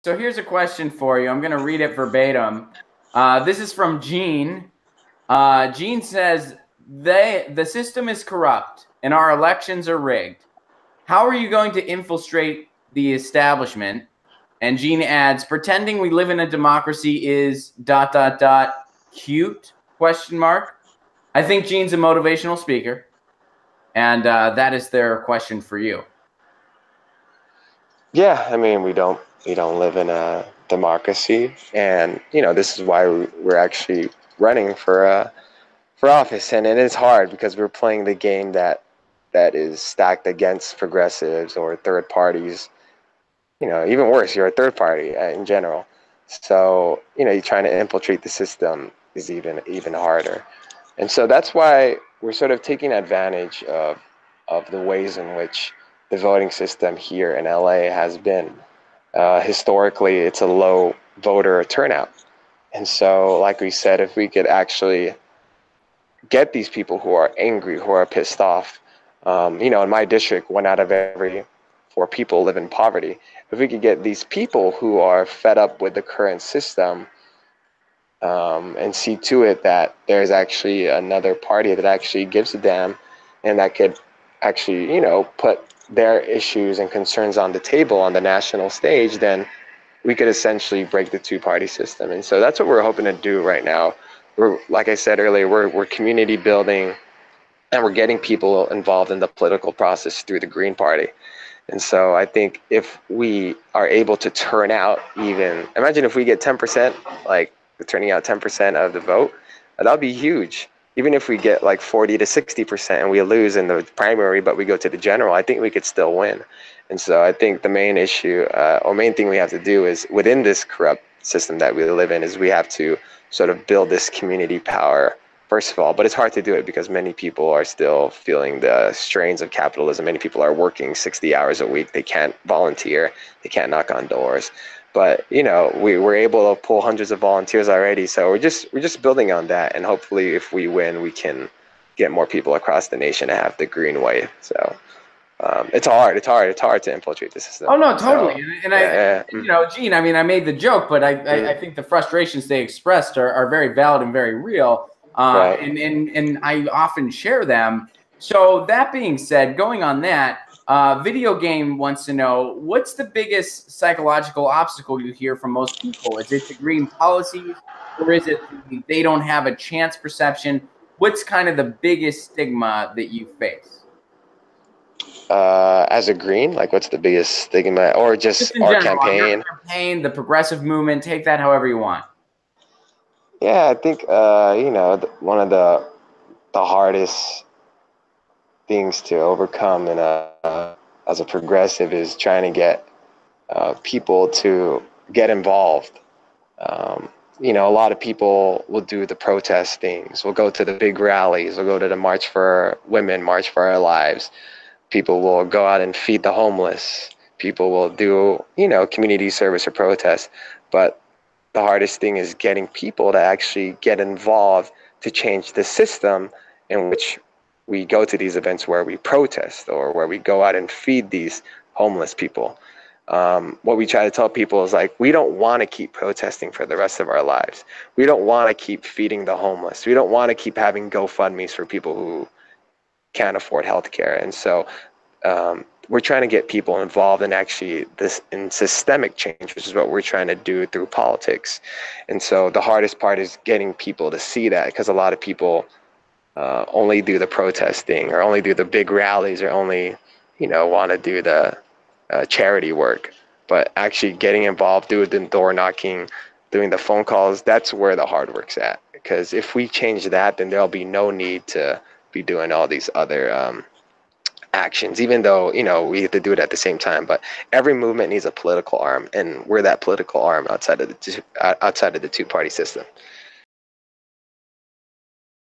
So here's a question for you. I'm going to read it verbatim. This is from Gene. Gene says, the system is corrupt and our elections are rigged. How are you going to infiltrate the establishment? And Gene adds, pretending we live in a democracy is ... cute, question mark. I think Gene's a motivational speaker. And that is their question for you. Yeah, I mean, we don't live in a democracy, and this is why we're actually running for office, and it is hard because we're playing the game that is stacked against progressives or third parties. Even worse, you're a third party in general. So you're trying to infiltrate the system is even harder, and so that's why we're sort of taking advantage of the ways in which the voting system here in LA has been. Historically, it's a low voter turnout. And so, like we said, if we could actually get these people who are angry, who are pissed off, in my district, 1 out of every 4 people live in poverty. If we could get these people who are fed up with the current system and see to it that there's actually another party that actually gives a damn and that could actually, put their issues and concerns on the table on the national stage, then we could essentially break the two-party system. And so that's what we're hoping to do right now. Like I said earlier, we're community building, and we're getting people involved in the political process through the Green Party. And so I think if we are able to turn out imagine if we get 10%, like turning out 10% of the vote, that'll be huge. Even if we get like 40 to 60% and we lose in the primary, but we go to the general, I think we could still win. And so I think the main issue or main thing we have to do is within this corrupt system that we live in is we have to sort of build this community power, first of all. But it's hard to do it because many people are still feeling the strains of capitalism. Many people are working 60 hours a week. They can't volunteer. They can't knock on doors. But we were able to pull hundreds of volunteers already, so we're just building on that, and hopefully, if we win, we can get more people across the nation to have the green wave. So it's hard to infiltrate the system. Oh no, totally. So, and Gene, I mean, I made the joke, but I think the frustrations they expressed are very valid and very real, right. and I often share them. So that being said, going on that. Video Game wants to know, what's the biggest psychological obstacle you hear from most people? Is it the green policies, or is it they don't have a chance perception? What's kind of the biggest stigma that you face? As a green, like what's the biggest stigma, or just in our general, campaign? Your campaign, the progressive movement, take that however you want. Yeah, I think one of the hardest things to overcome as a progressive is trying to get people to get involved. A lot of people will do the protest things. We'll go to the big rallies. We'll go to the March for Women, March for Our Lives. People will go out and feed the homeless. People will do, community service or protest. But the hardest thing is getting people to actually get involved to change the system in which we go to these events where we protest or where we go out and feed these homeless people. What we try to tell people is like, we don't want to keep protesting for the rest of our lives. We don't want to keep feeding the homeless. We don't want to keep having GoFundMes for people who can't afford healthcare. And so we're trying to get people involved in in systemic change, which is what we're trying to do through politics. And so the hardest part is getting people to see that, because a lot of people only do the protesting or only do the big rallies or only, want to do the charity work. But actually getting involved, doing the door knocking, doing the phone calls, that's where the hard work's at. Because if we change that, then there'll be no need to be doing all these other actions, even though, we have to do it at the same time. But every movement needs a political arm, and we're that political arm outside of the two-party system.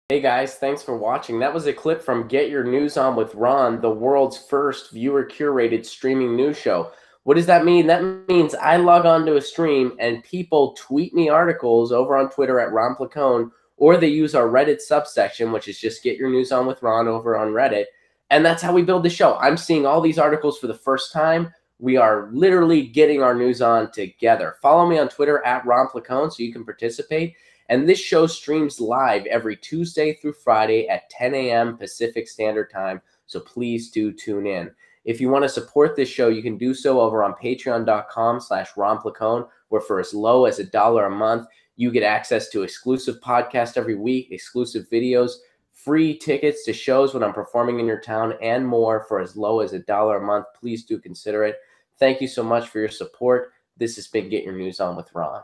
Hey guys, thanks for watching. That was a clip from Get Your News On with Ron, the world's first viewer-curated streaming news show. What does that mean? That means I log on to a stream and people tweet me articles over on Twitter at Ron Placone, or they use our Reddit subsection, which is just Get Your News On with Ron over on Reddit. And that's how we build the show. I'm seeing all these articles for the first time. We are literally getting our news on together. Follow me on Twitter at Ron Placone so you can participate. And this show streams live every Tuesday through Friday at 10 a.m. Pacific Standard Time. So please do tune in. If you want to support this show, you can do so over on patreon.com/Ron Placone, where for as low as $1 a month, you get access to exclusive podcasts every week, exclusive videos, free tickets to shows when I'm performing in your town, and more for as low as $1 a month. Please do consider it. Thank you so much for your support. This has been Get Your News On with Ron.